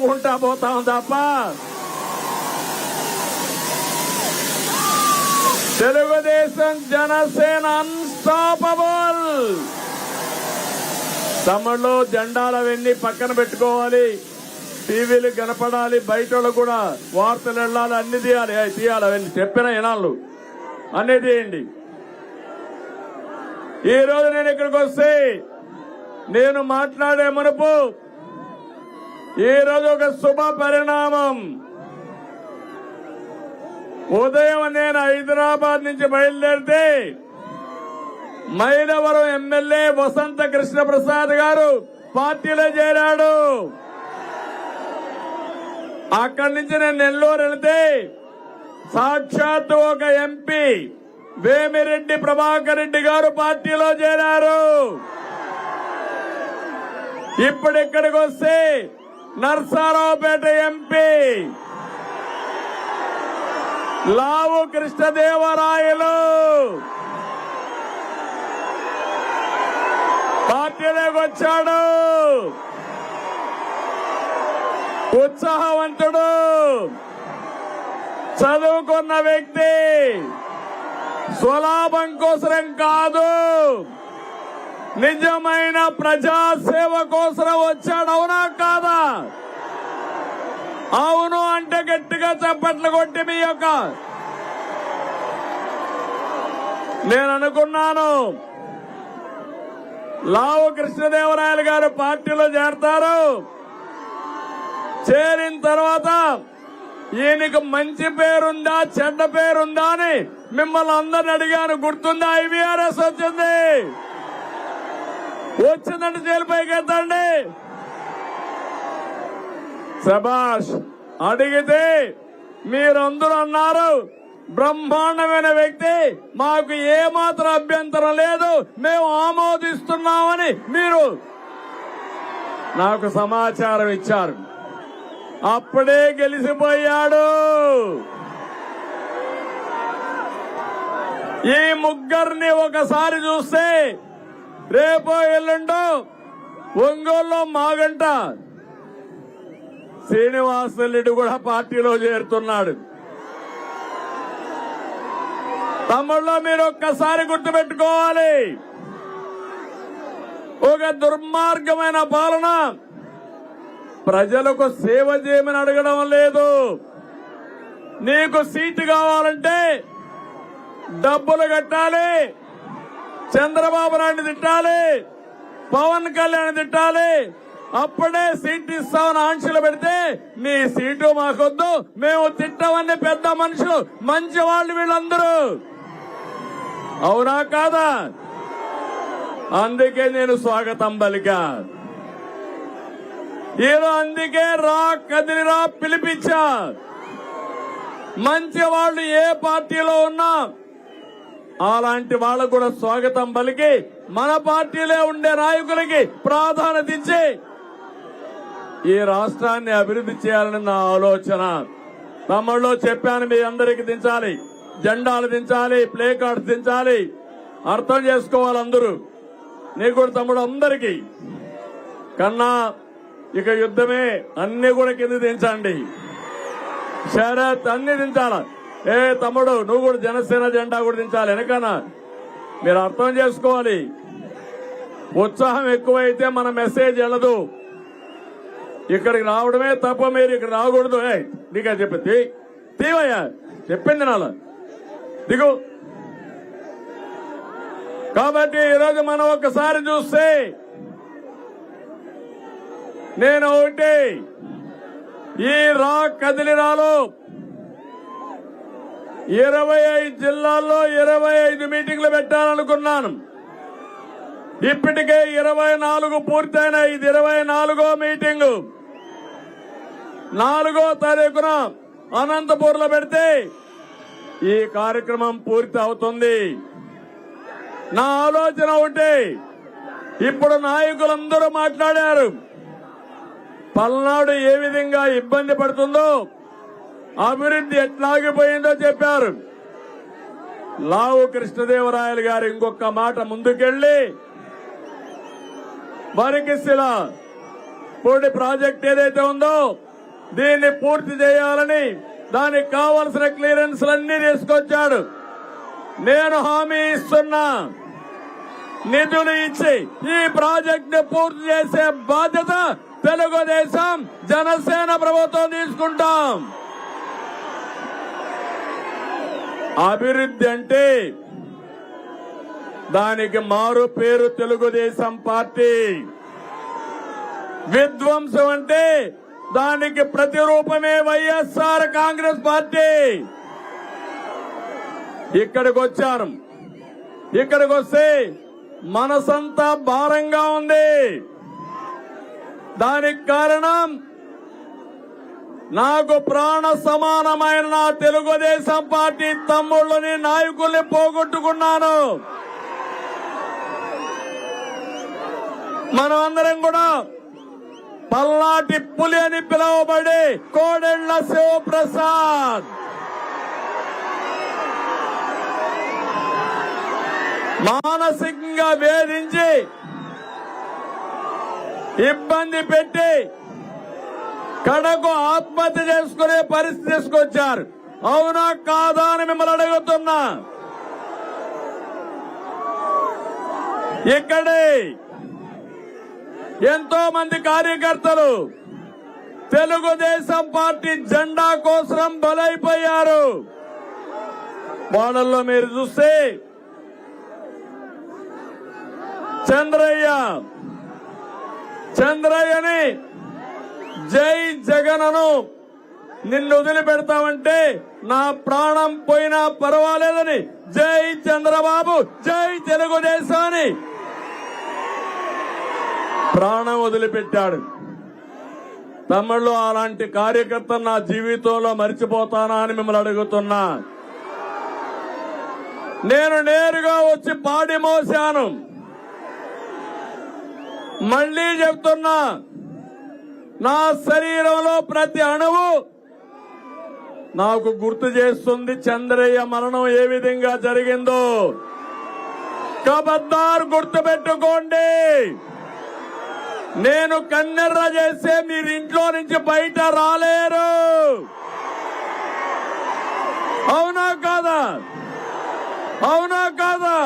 చెప్పుకుంటా పోతాం తప్ప తెలుగుదేశం జనసేన అన్స్టాపబుల్. తమిళలో జెండాలవన్నీ పక్కన పెట్టుకోవాలి, టీవీలు కనపడాలి, బయట కూడా వార్తలు వెళ్ళాలి, అన్ని తీయాలి. అవన్నీ చెప్పిన ఇనాళ్ళు అన్ని తీయండి. ఈ రోజు నేను ఇక్కడికి వస్తే నేను మాట్లాడే మునుపు ఈ రోజు ఒక శుభ పరిణామం. ఉదయం నేను హైదరాబాద్ నుంచి బయలుదేరితే మైలవరం ఎమ్మెల్యే వసంత కృష్ణ ప్రసాద్ గారు పార్టీలో చేరాడు. అక్కడి నుంచి నేను నెల్లూరు వెళితే సాక్షాత్తు ఒక ఎంపీ వేమిరెడ్డి ప్రభాకర్ రెడ్డి గారు పార్టీలో చేరారు. ఇప్పుడు ఇక్కడికి వస్తే నర్సారావుపేట ఎంపీ లావు కృష్ణదేవరాయలు పార్టీలోకి వచ్చాడు. ఉత్సాహవంతుడు, చదువుకున్న వ్యక్తి, స్వలాభం కోసరం కాదు, నిజమైన ప్రజాసేవ కోసం వచ్చాడు. అవునా కాదా? అవును అంటే గట్టిగా చప్పట్లు కొట్టి మీ యొక్క నేను అనుకున్నాను లావు కృష్ణదేవరాయలు గారు పార్టీలో చేరతారు. చేరిన తర్వాత ఈయనకు మంచి పేరుందా చెడ్డ పేరుందా అని మిమ్మల్ని అందరిని అడిగాను. గుర్తుందా? ఐవీఆర్ఎస్ వచ్చింది. వచ్చిందంటే జైలుపైకి ఎత్తండి. శభాష్. అడిగితే మీరందరూ అన్నారు బ్రహ్మాండమైన వ్యక్తి, మాకు ఏమాత్రం అభ్యంతరం లేదు, మేము ఆమోదిస్తున్నామని మీరు నాకు సమాచారం ఇచ్చారు. అప్పుడే గెలిచిపోయాడు. ఈ ముగ్గురిని ఒకసారి చూస్తే రేపో ఎల్లుండో ఒంగోలులో మాగంట శ్రీనివాసరెడ్డి కూడా పార్టీలో చేరుతున్నాడు. తమ్ముళ్ళో మీరు ఒక్కసారి గుర్తుపెట్టుకోవాలి, ఒక దుర్మార్గమైన పాలన. ప్రజలకు సేవ చేయమని అడగడం లేదు. నీకు సీటు కావాలంటే డబ్బులు కట్టాలి, చంద్రబాబు నాయుడు తిట్టాలి, పవన్ కళ్యాణ్ తిట్టాలి, అప్పుడే సీటు ఇస్తామని ఆంక్షలు పెడితే నీ సీటు మాకొద్దు, మేము తిట్టామని పెద్ద మనుషులు, మంచి వాళ్ళు వీళ్ళందరూ. అవునా కాదా? అందుకే నేను స్వాగతం పలికా. అందుకే రా కదిలిరా పిలిపించా. మంచి వాళ్ళు ఏ పార్టీలో ఉన్నా అలాంటి వాళ్ళకు కూడా స్వాగతం పలికి మన పార్టీలో ఉండే నాయకులకి ప్రాధాన్యత ఇచ్చి ఈ రాష్ట్రాన్ని అభివృద్ధి చేయాలని నా ఆలోచన. తమ్ముళ్ళు చెప్పాను, మీ అందరికి దించాలి, జెండాలు దించాలి, ప్లే కార్డ్స్ దించాలి. అర్థం చేసుకోవాలి అందరూ. నీకు కూడా తమ్ముడు అందరికీ కన్నా ఇక యుద్ధమే, అన్ని కూడా కింద దించండి. శరత్ అన్ని దించాల. తమ్ముడు నువ్వు కూడా జనసేన జెండా కూడా దించాలి వెనకనా. మీరు అర్థం చేసుకోవాలి, ఉత్సాహం ఎక్కువైతే మన మెసేజ్ వెళ్ళదు. ఇక్కడికి రావడమే తప్ప మీరు ఇక్కడ రాకూడదు. నీకా చెప్పి తీవయ్యా, చెప్పింది నాలా దిగు. కాబట్టి ఈరోజు మనం ఒక్కసారి చూస్తే నేను ఒకటి ఈ రా కదిలిరాలో 25 జిల్లాల్లో 25 మీటింగ్లు పెట్టాలనుకున్నాను. ఇప్పటికే 24 పూర్తయినాయి. ఇది 24వ మీటింగు. 4వ తారీఖున అనంతపూర్లో పెడితే ఈ కార్యక్రమం పూర్తి అవుతుంది. నా ఆలోచన ఒకటి, ఇప్పుడు నాయకులందరూ మాట్లాడారు, పల్నాడు ఏ విధంగా ఇబ్బంది పడుతుందో, అభివృద్ధి ఎట్లాగిపోయిందో చెప్పారు. లావు కృష్ణదేవరాయలు గారు ఇంకొక మాట ముందుకెళ్లి వరికిసిల పొడి ప్రాజెక్ట్ ఏదైతే ఉందో దీన్ని పూర్తి చేయాలని దానికి కావలసిన క్లియరెన్స్లన్నీ తీసుకొచ్చాడు. నేను హామీ ఇస్తున్నా, నిధులు ఇచ్చి ఈ ప్రాజెక్ట్ ని పూర్తి చేసే బాధ్యత తెలుగుదేశం జనసేన ప్రభుత్వం తీసుకుంటాం. అభివృద్ధి అంటే దానికి మారు పేరు తెలుగుదేశం పార్టీ. విధ్వంసం అంటే దానికి ప్రతిరూపమే వైఎస్ఆర్ కాంగ్రెస్ పార్టీ. ఇక్కడికి వచ్చాను. ఇక్కడికి వస్తే మనసంతా భారంగా ఉంది. దానికి కారణం నాకు ప్రాణ సమానమైన నా తెలుగుదేశం పార్టీ తమ్ముళ్ళని నాయకుల్ని పోగొట్టుకున్నాను. మనం అందరం కూడా పల్నాటి పులి అని పిలువబడే కోడెళ్ల శివప్రసాద్, మానసికంగా వేధించి ఇబ్బంది పెట్టి కడకు ఆత్మహత్య చేసుకునే పరిస్థితి తీసుకొచ్చారు. అవునా కాదా అని మిమ్మల్ని అడుగుతున్నా. ఇక్కడే ఎంతో మంది కార్యకర్తలు తెలుగుదేశం పార్టీ జెండా కోసం బలైపోయారు. వాళ్ళల్లో మీరు చూస్తే చంద్రయ్యని జై జగనను నిన్ను వదిలిపెడతామంటే నా ప్రాణం పోయినా పర్వాలేదని జై చంద్రబాబు జై తెలుగుదేశాన్ని ప్రాణం వదిలిపెట్టాడు. తమిళ్లో అలాంటి కార్యకర్త నా జీవితంలో మర్చిపోతానా అని మిమ్మల్ని అడుగుతున్నా. నేను నేరుగా వచ్చి పాడి మోశాను. మళ్లీ చెప్తున్నా, నా శరీరంలో ప్రతి అణువు నాకు గుర్తు చేస్తుంది చంద్రయ్య మరణం ఏ విధంగా జరిగిందో. కబద్దార్ గుర్తు పెట్టుకోండి. నేను కన్నెర్ర చేస్తే మీరు ఇంట్లో నుంచి బయట రాలేరు. అవునా కాదా? అవునా కాదా?